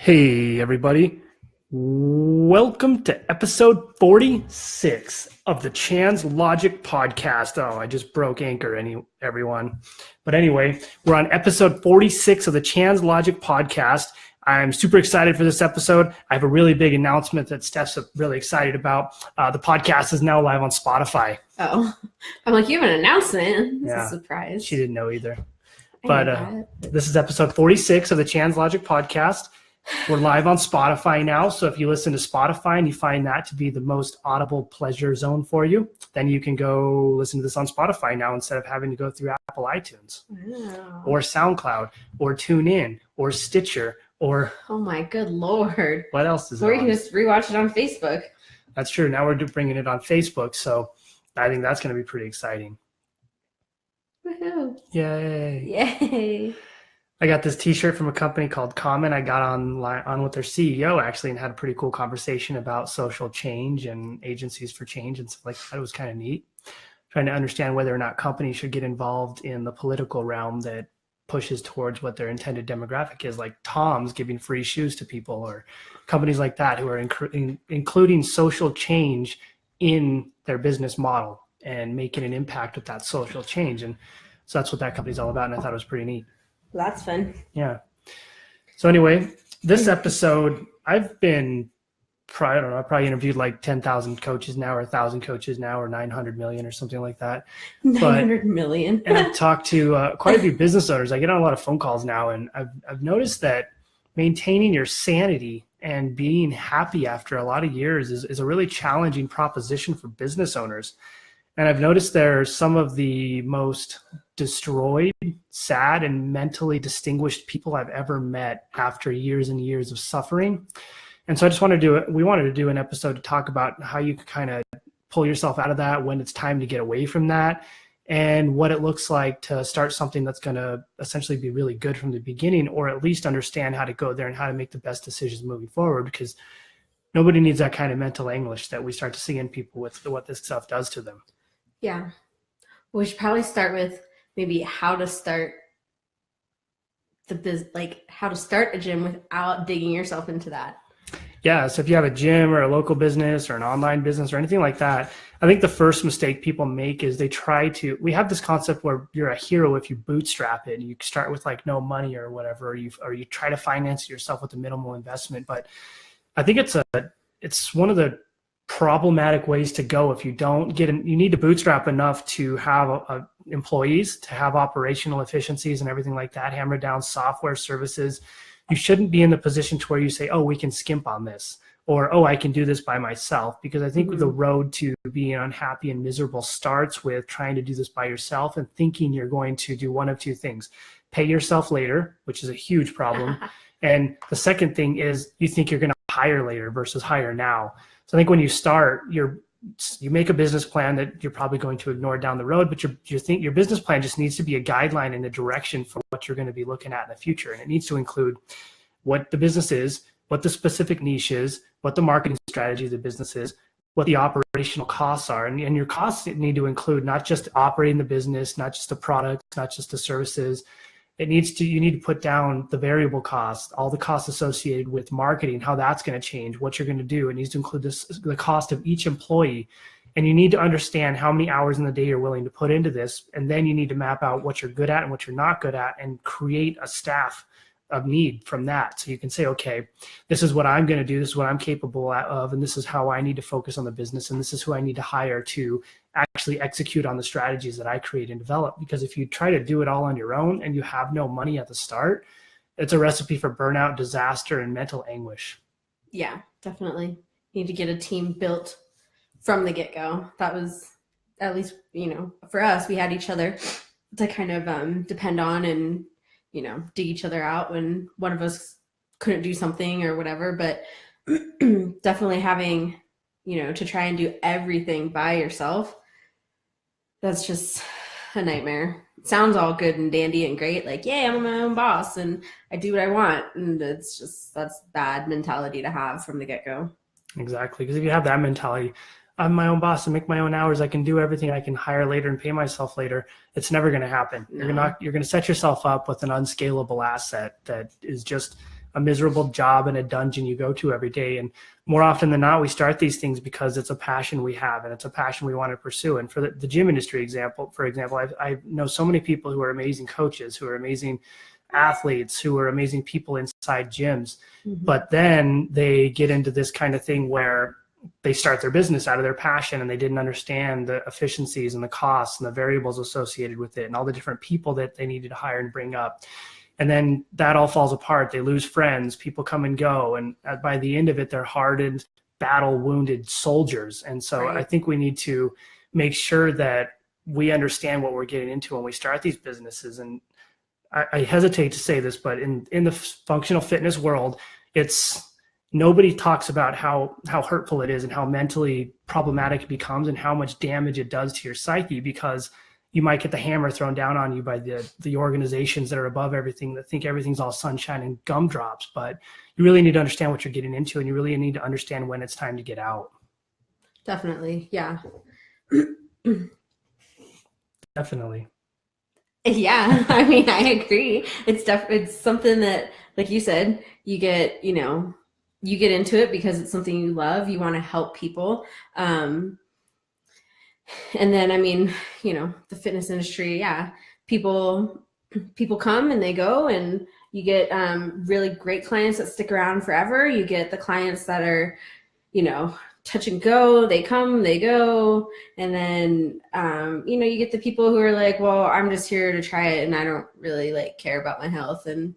Hey, everybody. Welcome to episode 46 of the Chan's Logic podcast. Oh, I just broke anchor, everyone. But anyway, we're on episode 46 of the Chan's Logic podcast. I'm super excited for this episode. I have a really big announcement that Steph's really excited about. The podcast is now live on Spotify. Oh, I'm like, you have an announcement. It's a surprise. She didn't know either. But this is episode 46 of the Chan's Logic podcast. We're live on Spotify now, so if you listen to Spotify and you find that to be the most audible pleasure zone for you, then you can go listen to this on Spotify now instead of having to go through Apple iTunes or SoundCloud or TuneIn or Stitcher or... Oh my good Lord. What else is Or you can just rewatch it on Facebook. That's true. Now we're bringing it on Facebook, so I think that's going to be pretty exciting. Woohoo. Yay. Yay. I got this t-shirt from a company called Common. I got on with their CEO actually and had a pretty cool conversation about social change and agencies for change and stuff like that. It was kind of neat. Trying to understand whether or not companies should get involved in the political realm that pushes towards what their intended demographic is, like Tom's giving free shoes to people, or companies like that who are including social change in their business model and making an impact with that social change. And so that's what that company's all about, and I thought it was pretty neat. Well, that's fun. Yeah. So anyway, this episode, I've been, I don't know, I probably interviewed like 10,000 coaches now, or 1,000 coaches now, or 900 million or something like that. 900 million. And I've talked to quite a few business owners. I get on a lot of phone calls now, and I've noticed that maintaining your sanity and being happy after a lot of years is a really challenging proposition for business owners. And I've noticed they're some of the most destroyed, sad, and mentally distinguished people I've ever met after years and years of suffering. And so I just wanted to do an episode to talk about how you can kind of pull yourself out of that, when it's time to get away from that, and what it looks like to start something that's going to essentially be really good from the beginning, or at least understand how to go there and how to make the best decisions moving forward, because nobody needs that kind of mental anguish that we start to see in people with what this stuff does to them. Yeah. We should probably start with maybe how to start how to start a gym without digging yourself into that. Yeah. So if you have a gym or a local business or an online business or anything like that, I think the first mistake people make is we have this concept where you're a hero if you bootstrap it and you start with like no money or whatever, or you try to finance it yourself with a minimal investment. But I think it's one of the problematic ways to go. If you don't you need to bootstrap enough to have employees, to have operational efficiencies and everything like that, hammer down software services. You shouldn't be in the position to where you say, oh, we can skimp on this, or, oh, I can do this by myself, because I think the road to being unhappy and miserable starts with trying to do this by yourself and thinking you're going to do one of two things: pay yourself later, which is a huge problem. And the second thing is you think you're going to hire later versus hire now. So I think when you start, you make a business plan that you're probably going to ignore down the road, but your business plan just needs to be a guideline and a direction for what you're going to be looking at in the future. And it needs to include what the business is, what the specific niche is, what the marketing strategy of the business is, what the operational costs are. And your costs need to include not just operating the business, not just the products, not just the services. You need to put down the variable cost, all the costs associated with marketing, how that's going to change, what you're going to do. It needs to include the cost of each employee. And you need to understand how many hours in the day you're willing to put into this. And then you need to map out what you're good at and what you're not good at, and create a staff of need from that. So you can say, okay, this is what I'm going to do. This is what I'm capable of. And this is how I need to focus on the business. And this is who I need to hire to actually execute on the strategies that I create and develop. Because if you try to do it all on your own and you have no money at the start, it's a recipe for burnout, disaster, and mental anguish. Yeah, definitely. You need to get a team built from the get-go. That was, at least, for us, we had each other to kind of depend on and, dig each other out when one of us couldn't do something or whatever. But definitely having, to try and do everything by yourself, that's just a nightmare. It sounds all good and dandy and great, like, yeah, I'm my own boss and I do what I want. And that's bad mentality to have from the get-go. Exactly. Because if you have that mentality, I'm my own boss and make my own hours, I can do everything, I can hire later and pay myself later, it's never going to happen. No. You're going to set yourself up with an unscalable asset that is just a miserable job in a dungeon you go to every day. And more often than not, we start these things because it's a passion we have and it's a passion we want to pursue. And for the gym industry for example, I know so many people who are amazing coaches, who are amazing athletes, who are amazing people inside gyms. But then they get into this kind of thing where they start their business out of their passion and they didn't understand the efficiencies and the costs and the variables associated with it and all the different people that they needed to hire and bring up. And then that all falls apart. They lose friends, people come and go. And by the end of it, they're hardened, battle wounded soldiers. And so I think we need to make sure that we understand what we're getting into when we start these businesses. And I hesitate to say this, but in the functional fitness world, nobody talks about how hurtful it is and how mentally problematic it becomes and how much damage it does to your psyche, because you might get the hammer thrown down on you by the organizations that are above everything, that think everything's all sunshine and gumdrops. But you really need to understand what you're getting into, and you really need to understand when it's time to get out. Definitely. Yeah. Definitely. Yeah. I mean, I agree. It's something that, like you said, you get into it because it's something you love. You want to help people. And then, I mean, the fitness industry, people come and they go, and you get really great clients that stick around forever. You get the clients that are, touch and go. They come, they go. And then, you get the people who are like, well, I'm just here to try it and I don't really care about my health. And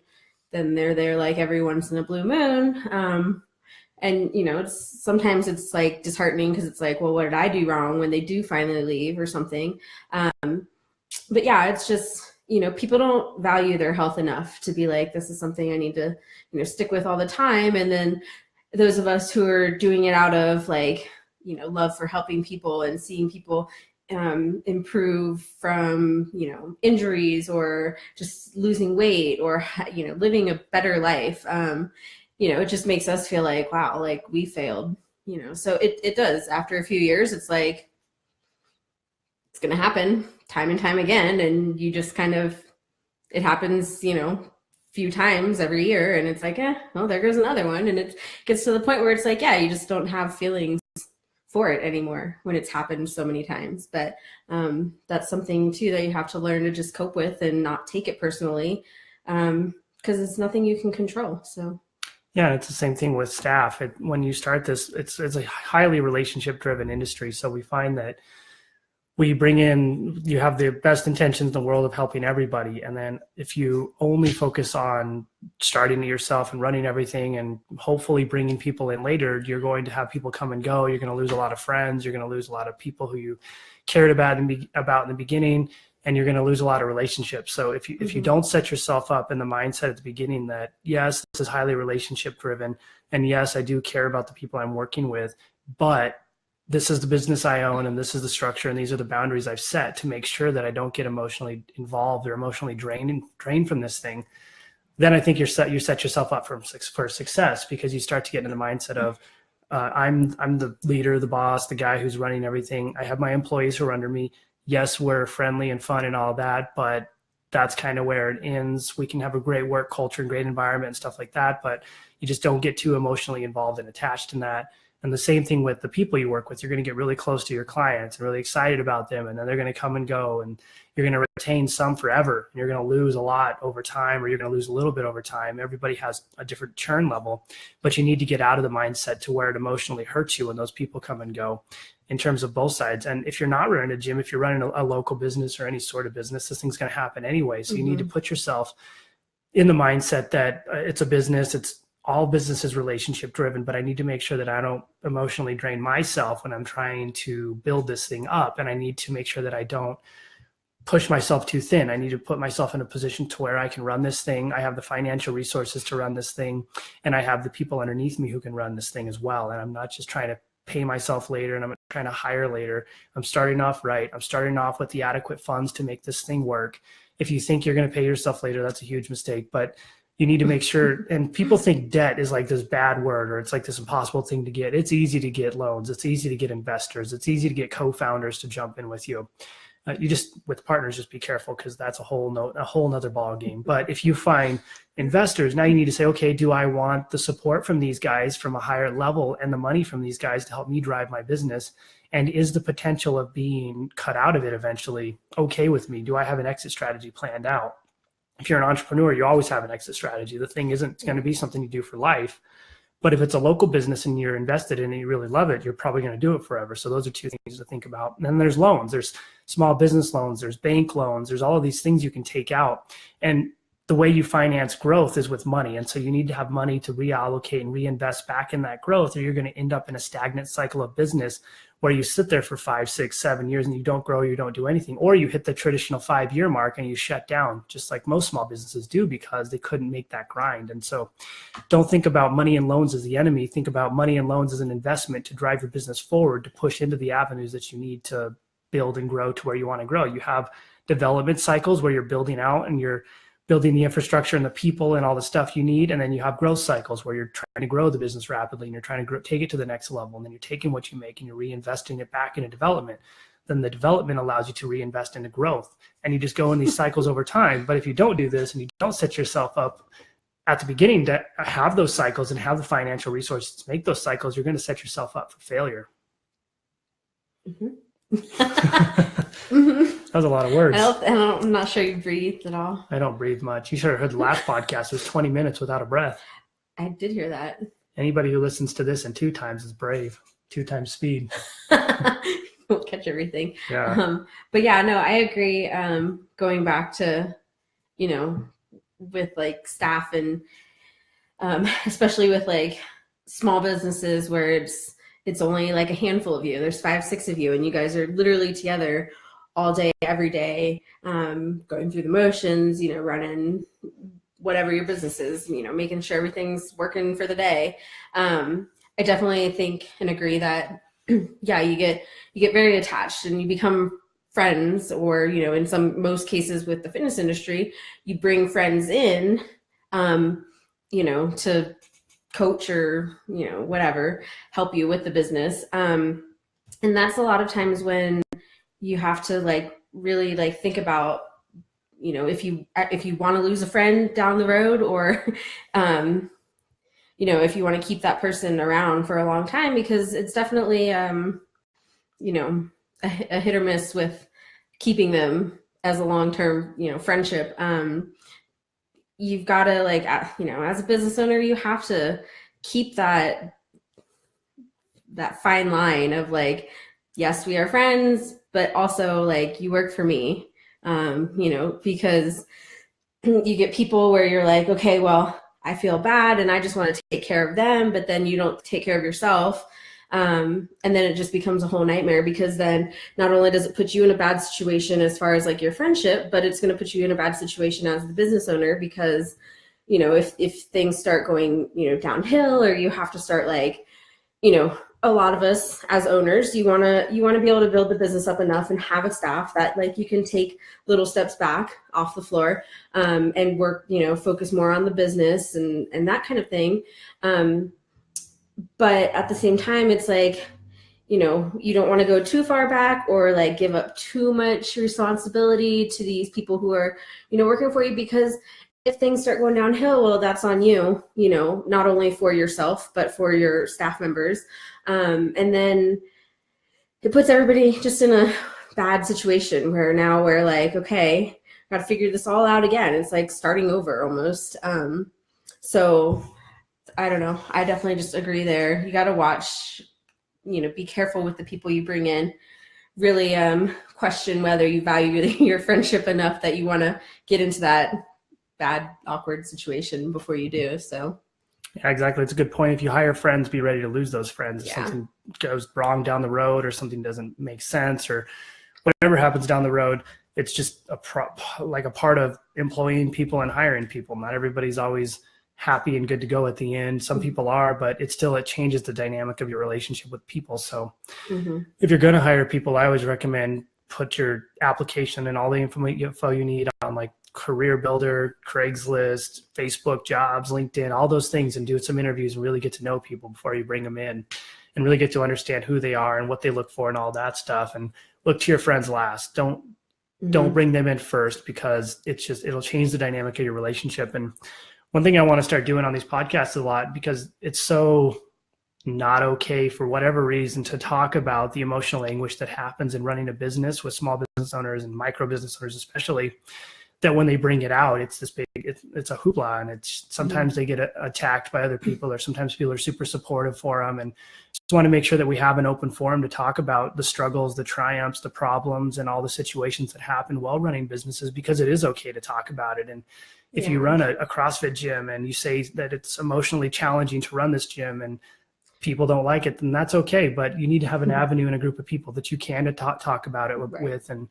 then they're there every once in a blue moon. And, sometimes it's disheartening because it's well, what did I do wrong when they do finally leave or something? But yeah, it's just, people don't value their health enough to be this is something I need to, stick with all the time. And then those of us who are doing it out of love for helping people and seeing people improve from, injuries or just losing weight or, living a better life. It just makes us feel wow, we failed, so it does. After a few years, it's it's going to happen time and time again. And you just it happens, few times every year. And it's well, there goes another one. And it gets to the point where it's you just don't have feelings for it anymore when it's happened so many times. But that's something too that you have to learn to just cope with and not take it personally, because it's nothing you can control. So. Yeah, it's the same thing with staff. When you start this, it's a highly relationship-driven industry. So we find that we bring in, you have the best intentions in the world of helping everybody. And then if you only focus on starting it yourself and running everything and hopefully bringing people in later, you're going to have people come and go. You're going to lose a lot of friends. You're going to lose a lot of people who you cared about in the beginning. And you're going to lose a lot of relationships. So if you don't set yourself up in the mindset at the beginning that, yes, this is highly relationship driven, and yes, I do care about the people I'm working with, but this is the business I own, and this is the structure, and these are the boundaries I've set to make sure that I don't get emotionally involved or emotionally drained from this thing, then I think you set yourself up for success, because you start to get into the mindset of, I'm the leader, the boss, the guy who's running everything. I have my employees who are under me. Yes, we're friendly and fun and all that, but that's kind of where it ends. We can have a great work culture and great environment and stuff like that, but you just don't get too emotionally involved and attached in that. And the same thing with the people you work with. You're going to get really close to your clients and really excited about them, and then they're going to come and go, and you're going to retain some forever. You're going to lose a lot over time, or you're going to lose a little bit over time. Everybody has a different churn level, but you need to get out of the mindset to where it emotionally hurts you when those people come and go, in terms of both sides. And if you're not running a gym, if you're running a local business or any sort of business, this thing's going to happen anyway. So you need to put yourself in the mindset that it's a business. It's all business is relationship driven, but I need to make sure that I don't emotionally drain myself when I'm trying to build this thing up. And I need to make sure that I don't push myself too thin. I need to put myself in a position to where I can run this thing. I have the financial resources to run this thing, and I have the people underneath me who can run this thing as well. And I'm not just trying to pay myself later, and I'm trying to hire later. I'm starting off right. I'm starting off with the adequate funds to make this thing work. If you think you're going to pay yourself later, that's a huge mistake. But you need to make sure, and people think debt is this bad word, or it's this impossible thing to get. It's easy to get loans. It's easy to get investors. It's easy to get co-founders to jump in with you. You just, with partners, just be careful, because that's a whole nother ball game. But if you find investors, now you need to say, okay, do I want the support from these guys from a higher level and the money from these guys to help me drive my business? And is the potential of being cut out of it eventually okay with me? Do I have an exit strategy planned out? If you're an entrepreneur, you always have an exit strategy. The thing isn't going to be something you do for life. But if it's a local business and you're invested in it and you really love it, you're probably going to do it forever. So those are two things to think about. And then there's loans. There's small business loans. There's bank loans. There's all of these things you can take out. And the way you finance growth is with money. And so you need to have money to reallocate and reinvest back in that growth, or you're going to end up in a stagnant cycle of business where you sit there for 5, 6, 7 years and you don't grow, you don't do anything, or you hit the traditional 5-year mark and you shut down, just like most small businesses do, because they couldn't make that grind. And so don't think about money and loans as the enemy. Think about money and loans as an investment to drive your business forward, to push into the avenues that you need to build and grow to where you want to grow. You have development cycles where you're building out and you're building the infrastructure and the people and all the stuff you need. And then you have growth cycles where you're trying to grow the business rapidly and you're trying to take it to the next level. And then you're taking what you make and you're reinvesting it back into development. Then the development allows you to reinvest into growth. And you just go in these cycles over time. But if you don't do this and you don't set yourself up at the beginning to have those cycles and have the financial resources to make those cycles, you're going to set yourself up for failure. That was a lot of words. I'm not sure you breathed at all. I don't breathe much. You should have heard the last podcast. It was 20 minutes without a breath. I did hear that. Anybody who listens to this in 2 times is brave. 2 times speed. Won't catch everything. Yeah. But yeah, no, I agree. Going back to, with like staff and especially with like small businesses where it's only like a handful of you. There's 5, 6 of you, and you guys are literally together all day, every day, going through the motions, running whatever your business is, making sure everything's working for the day. I definitely think and agree that, yeah, you get very attached and you become friends, or, in most cases with the fitness industry, you bring friends in, to coach or, whatever, help you with the business. And that's a lot of times when you have to really think about, if you want to lose a friend down the road, or, if you want to keep that person around for a long time, because it's definitely, a hit or miss with keeping them as a long-term, friendship. You've got to as a business owner, you have to keep that fine line of yes, we are friends, but also you work for me, because you get people where you're like, okay, well, I feel bad and I just want to take care of them, but then you don't take care of yourself. And then it just becomes a whole nightmare, because then not only does it put you in a bad situation as far as your friendship, but it's going to put you in a bad situation as the business owner, because, if things start going, downhill, or you have to start a lot of us as owners, you want to be able to build the business up enough and have a staff that you can take little steps back off the floor, and work, focus more on the business and that kind of thing. But at the same time, it's you don't want to go too far back or give up too much responsibility to these people who are, working for you, because if things start going downhill, well, that's on you, not only for yourself, but for your staff members. And then it puts everybody just in a bad situation where okay, got to figure this all out again. It's starting over almost. So I don't know. I definitely just agree there. You got to watch, be careful with the people you bring in. Really question whether you value your friendship enough that you want to get into that bad, awkward situation before you do. So. Yeah, exactly. It's a good point. If you hire friends, be ready to lose those friends. If something goes wrong down the road, or something doesn't make sense, or whatever happens down the road, it's just a part of employing people and hiring people. Not everybody's always happy and good to go at the end. Some people are, but it changes the dynamic of your relationship with people. So if you're going to hire people, I always recommend put your application and all the info you need on Career Builder, Craigslist, Facebook jobs, LinkedIn, all those things, and do some interviews and really get to know people before you bring them in, and really get to understand who they are and what they look for and all that stuff. And look to your friends last. Don't bring them in first, because it'll change the dynamic of your relationship. And one thing I want to start doing on these podcasts a lot, because it's so not okay for whatever reason to talk about the emotional anguish that happens in running a business with small business owners and micro business owners, especially, that when they bring it out, it's this big, it's a hoopla, and it's sometimes they get attacked by other people, or sometimes people are super supportive for them. And just want to make sure that we have an open forum to talk about the struggles, the triumphs, the problems, and all the situations that happen while running businesses, because it is okay to talk about it. And if you run a CrossFit gym and you say that it's emotionally challenging to run this gym and people don't like it, then that's okay. But you need to have an avenue and a group of people that you can talk about it with. And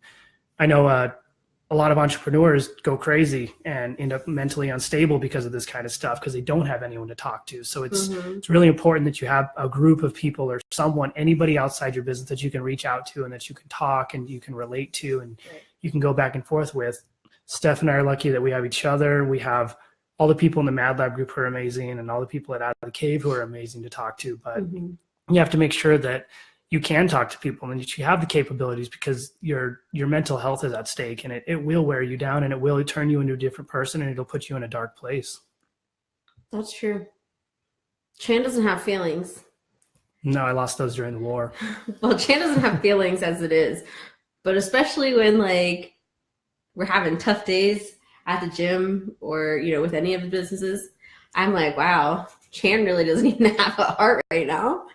I know a lot of entrepreneurs go crazy and end up mentally unstable because of this kind of stuff, because they don't have anyone to talk to. So it's really important that you have a group of people or someone, anybody outside your business, that you can reach out to and that you can talk and you can relate to and you can go back and forth with. Steph and I are lucky that we have each other. We have all the people in the Mad Lab group who are amazing, and all the people at Out of the Cave who are amazing to talk to. But you have to make sure that you can talk to people and that you have the capabilities, because your mental health is at stake, and it will wear you down, and it will turn you into a different person, and it'll put you in a dark place. That's true. Chan doesn't have feelings. No, I lost those during the war. Well, Chan doesn't have feelings as it is, but especially when like we're having tough days at the gym or, you know, with any of the businesses, I'm like, wow, Chan really doesn't even have a heart right now.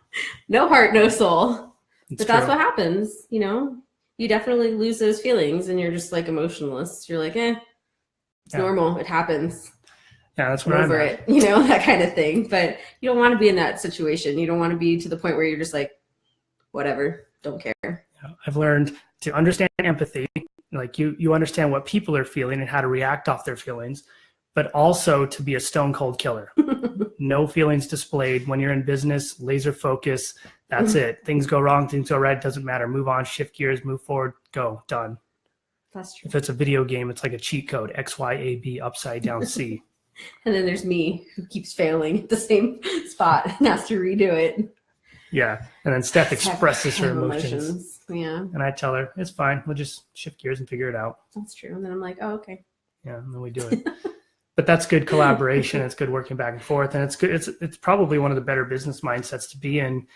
No heart, no soul. But that's what happens, you know? You definitely lose those feelings and you're just like emotionless. You're like, it's normal. It happens. Yeah, that's what I'm over it, you know, that kind of thing. But you don't want to be in that situation. You don't want to be to the point where you're just like, whatever, don't care. Yeah, I've learned to understand empathy. Like you understand what people are feeling and how to react off their feelings, but also to be a stone cold killer. No feelings displayed. When you're in business, laser focus. That's it. Things go wrong, things go right. Doesn't matter. Move on, shift gears, move forward, go, done. That's true. If it's a video game, it's like a cheat code, X, Y, A, B, upside down, C. And then there's me who keeps failing at the same spot and has to redo it. Yeah. And then Steph expresses her emotions. Yeah. And I tell her, it's fine. We'll just shift gears and figure it out. That's true. And then I'm like, oh, okay. Yeah. And then we do it. But that's good collaboration. It's good working back and forth. And it's good. It's probably one of the better business mindsets to be in.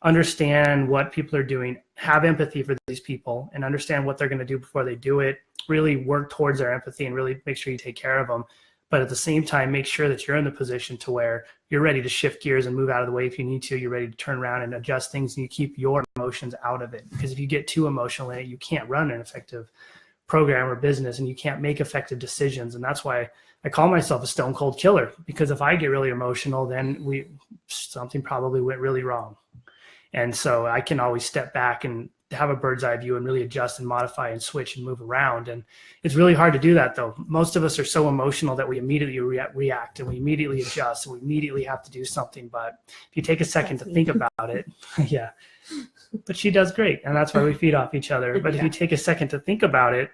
Understand what people are doing, have empathy for these people, and understand what they're going to do before they do it. Really work towards their empathy and really make sure you take care of them. But at the same time, make sure that you're in the position to where you're ready to shift gears and move out of the way if you need to. You're ready to turn around and adjust things, and you keep your emotions out of it. Because if you get too emotional in it, you can't run an effective program or business, and you can't make effective decisions. And that's why I call myself a stone cold killer, because if I get really emotional, then something probably went really wrong. And so I can always step back and have a bird's eye view and really adjust and modify and switch and move around. And it's really hard to do that, though. Most of us are so emotional that we immediately react and we immediately adjust and we immediately have to do something. But if you take a second to think about it, yeah. But she does great, and that's why we feed off each other. But if you take a second to think about it,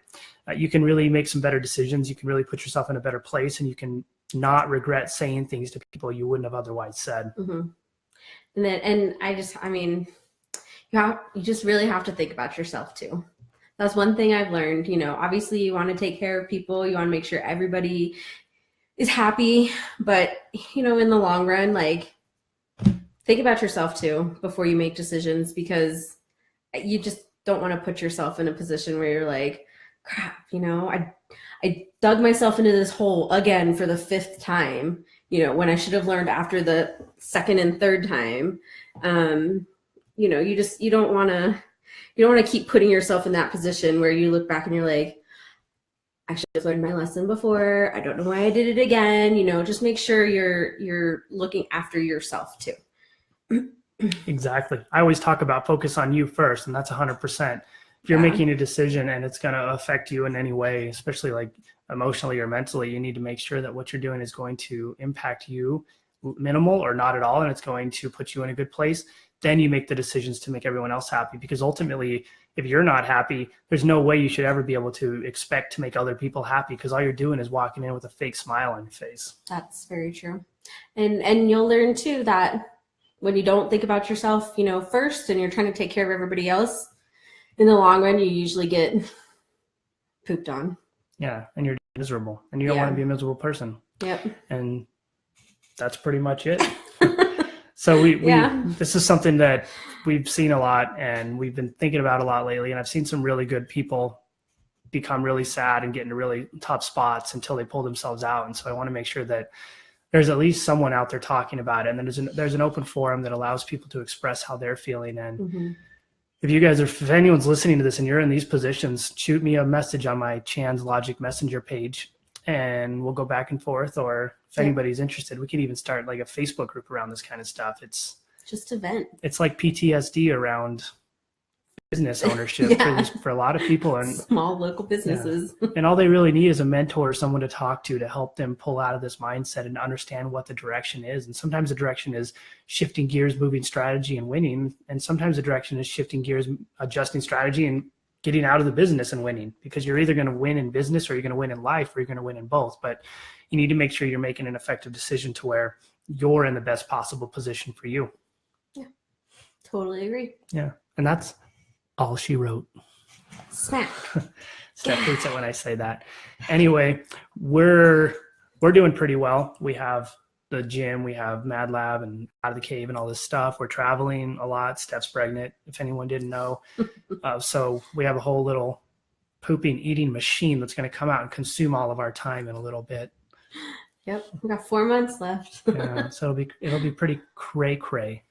you can really make some better decisions. You can really put yourself in a better place, and you can not regret saying things to people you wouldn't have otherwise said. Mm-hmm. You just really have to think about yourself too. That's one thing I've learned. You know, obviously you want to take care of people. You want to make sure everybody is happy. But, you know, in the long run, like, think about yourself too before you make decisions, because you just don't want to put yourself in a position where you're like, crap, you know, I dug myself into this hole again for the 5th time, you know, when I should have learned after the 2nd and 3rd time. You know, you don't want to keep putting yourself in that position where you look back and you're like, I should have learned my lesson before. I don't know why I did it again. You know, just make sure you're looking after yourself too. Exactly. I always talk about focus on you first, and that's 100%. If you're making a decision and it's going to affect you in any way, especially like emotionally or mentally, you need to make sure that what you're doing is going to impact you minimal or not at all, and it's going to put you in a good place, then you make the decisions to make everyone else happy. Because ultimately, if you're not happy, there's no way you should ever be able to expect to make other people happy, because all you're doing is walking in with a fake smile on your face. That's very true. And you'll learn too that when you don't think about yourself, first, and you're trying to take care of everybody else, in the long run, you usually get pooped on. Yeah, and you're miserable, and you don't want to be a miserable person. Yep. And that's pretty much it. So we this is something that we've seen a lot, and we've been thinking about a lot lately. And I've seen some really good people become really sad and get into really tough spots until they pull themselves out. And so I want to make sure that there's at least someone out there talking about it. And then there's an open forum that allows people to express how they're feeling. And if anyone's listening to this and you're in these positions, shoot me a message on my Chan's Logic Messenger page, and we'll go back and forth. Or if anybody's interested, we can even start like a Facebook group around this kind of stuff. It's just a vent. It's like PTSD around business ownership for a lot of people, and small local businesses. And all they really need is a mentor or someone to talk to help them pull out of this mindset and understand what the direction is. And sometimes the direction is shifting gears, moving strategy, and winning. And sometimes the direction is shifting gears, adjusting strategy, and getting out of the business and winning. Because you're either going to win in business, or you're going to win in life, or you're going to win in both. But you need to make sure you're making an effective decision to where you're in the best possible position for you. Yeah, totally agree. Yeah, and that's all she wrote. Smack. Steph hates it when I say that. Anyway, we're doing pretty well. We have the gym, we have Mad Lab and Out of the Cave and all this stuff. We're traveling a lot. Steph's pregnant, if anyone didn't know. So we have a whole little pooping, eating machine that's going to come out and consume all of our time in a little bit. Yep, we got 4 months left. Yeah, so it'll be pretty cray.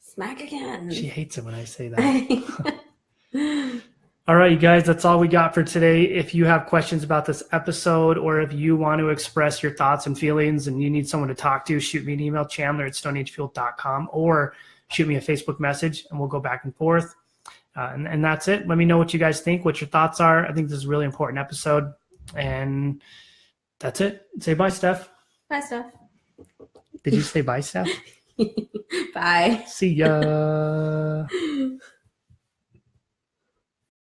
Smack again. She hates it when I say that. All right, you guys, that's all we got for today. If you have questions about this episode, or if you want to express your thoughts and feelings and you need someone to talk to, shoot me an email, chandler@stoneagefuel.com, or shoot me a Facebook message and we'll go back and forth. And that's it. Let me know what you guys think, what your thoughts are. I think this is a really important episode. And that's it. Say bye, Steph. Bye, Steph. Did you say bye, Steph? Bye. See ya.